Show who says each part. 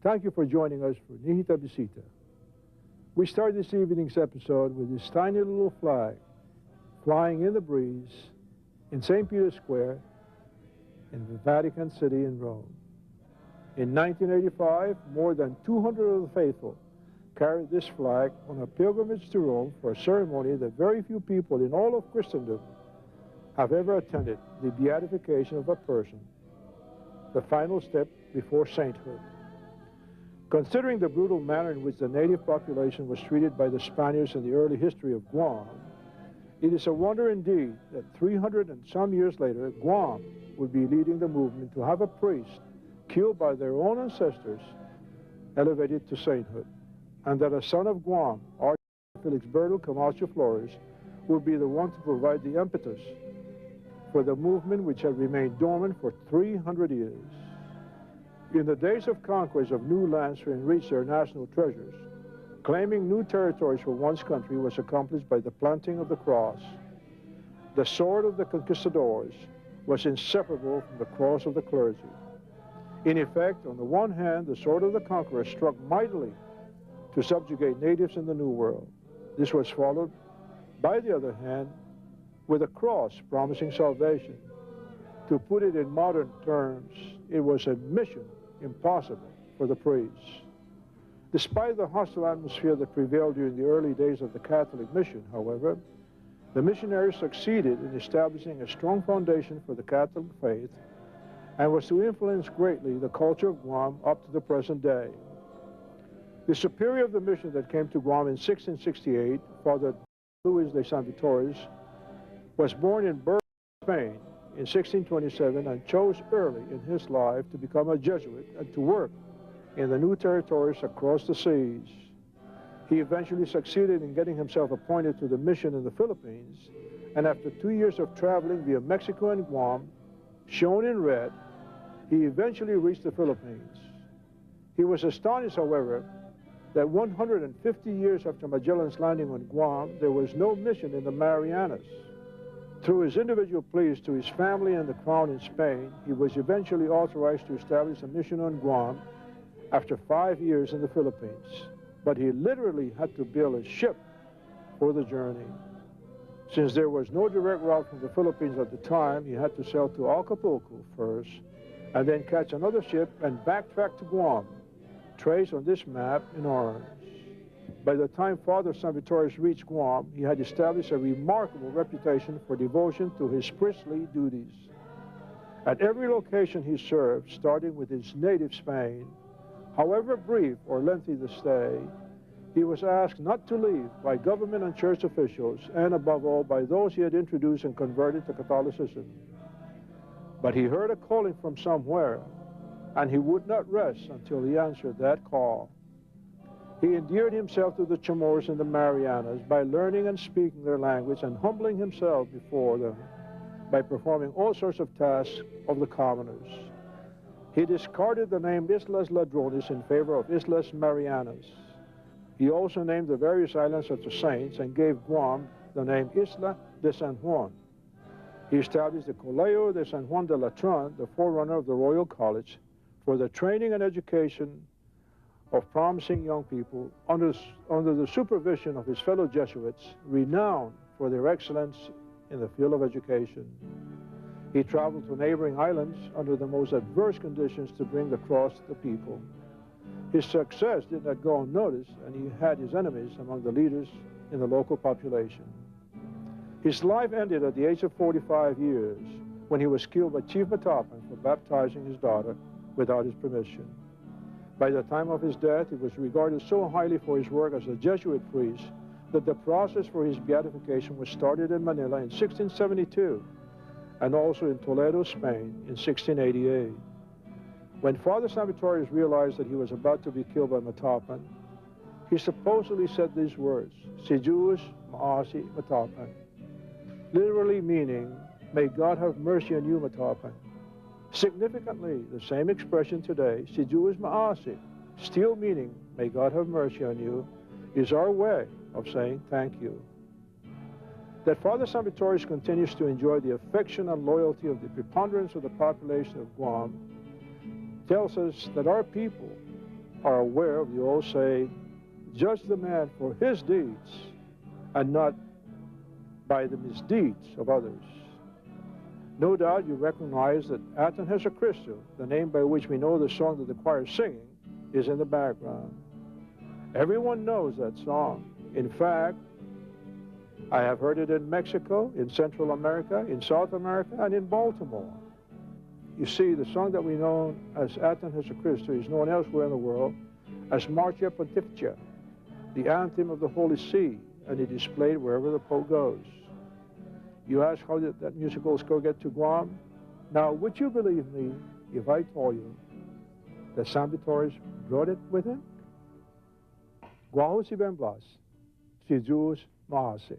Speaker 1: Thank you for joining us for Nihi Bisita. We start this evening's episode with this tiny little flag flying in the breeze in St. Peter's Square in the Vatican City in Rome. In 1985, more than 200 of the faithful carried this flag on a pilgrimage to Rome for a ceremony that very few people in all of Christendom have ever attended, the beatification of a person, the final step before sainthood. Considering the brutal manner in which the native population was treated by the Spaniards in the early history of Guam, it is a wonder indeed that 300 and some years later, Guam would be leading the movement to have a priest killed by their own ancestors elevated to sainthood, and that a son of Guam, Archbishop Felixberto Camacho Flores, would be the one to provide the impetus for the movement which had remained dormant for 300 years. In the days of conquest of new lands to enrich their national treasures, claiming new territories for one's country was accomplished by the planting of the cross. The sword of the conquistadors was inseparable from the cross of the clergy. In effect, on the one hand, the sword of the conqueror struck mightily to subjugate natives in the New World. This was followed, by the other hand, with a cross promising salvation. To put it in modern terms, it was a mission impossible for the priests. Despite the hostile atmosphere that prevailed during the early days of the Catholic mission, however, the missionaries succeeded in establishing a strong foundation for the Catholic faith and was to influence greatly the culture of Guam up to the present day. The superior of the mission that came to Guam in 1668, Father Luis de San Vitores, was born in Burgos, Spain, in 1627, and chose early in his life to become a Jesuit and to work in the new territories across the seas. He eventually succeeded in getting himself appointed to the mission in the Philippines, and after 2 years of traveling via Mexico and Guam, shown in red, he eventually reached the Philippines. He was astonished, however, that 150 years after Magellan's landing on Guam, there was no mission in the Marianas. Through his individual pleas to his family and the Crown in Spain, he was eventually authorized to establish a mission on Guam after 5 years in the Philippines. But he literally had to build a ship for the journey. Since there was no direct route from the Philippines at the time, he had to sail to Acapulco first, and then catch another ship and backtrack to Guam, traced on this map in orange. By the time Father San Vitores reached Guam, he had established a remarkable reputation for devotion to his priestly duties. At every location he served, starting with his native Spain, however brief or lengthy the stay, he was asked not to leave by government and church officials, and above all by those he had introduced and converted to Catholicism. But he heard a calling from somewhere, and he would not rest until he answered that call. He endeared himself to the Chamorros in the Marianas by learning and speaking their language and humbling himself before them by performing all sorts of tasks of the commoners. He discarded the name Islas Ladrones in favor of Islas Marianas. He also named the various islands of the saints and gave Guam the name Isla de San Juan. He established the Colegio de San Juan de Latran, the forerunner of the Royal College, for the training and education of promising young people under the supervision of his fellow Jesuits, renowned for their excellence in the field of education. He traveled to neighboring islands under the most adverse conditions to bring the cross to the people. His success did not go unnoticed, and he had his enemies among the leaders in the local population. His life ended at the age of 45 years when he was killed by Chief Matapan for baptizing his daughter without his permission. By the time of his death, he was regarded so highly for his work as a Jesuit priest that the process for his beatification was started in Manila in 1672 and also in Toledo, Spain in 1688. When Father San Vitores realized that he was about to be killed by Matapan, he supposedly said these words, Si Diyos maasi Matapan, literally meaning, may God have mercy on you, Matapan. Significantly, the same expression today, Si Diyos maasi, still meaning, may God have mercy on you, is our way of saying thank you. That Father San Vitores continues to enjoy the affection and loyalty of the preponderance of the population of Guam tells us that our people are aware of the old saying, judge the man for his deeds and not by the misdeeds of others. No doubt you recognize that Aten has a Crystal, the name by which we know the song that the choir is singing, is in the background. Everyone knows that song. In fact, I have heard it in Mexico, in Central America, in South America, and in Baltimore. You see, the song that we know as Aten has a Crystal is known elsewhere in the world as Marcha Pontificia, the anthem of the Holy See, and it is played wherever the Pope goes. You ask how did that musical score get to Guam? Now, would you believe me if I told you that San Vittorius brought it with him? Guam si Ben Blaz, si Jews Mahase.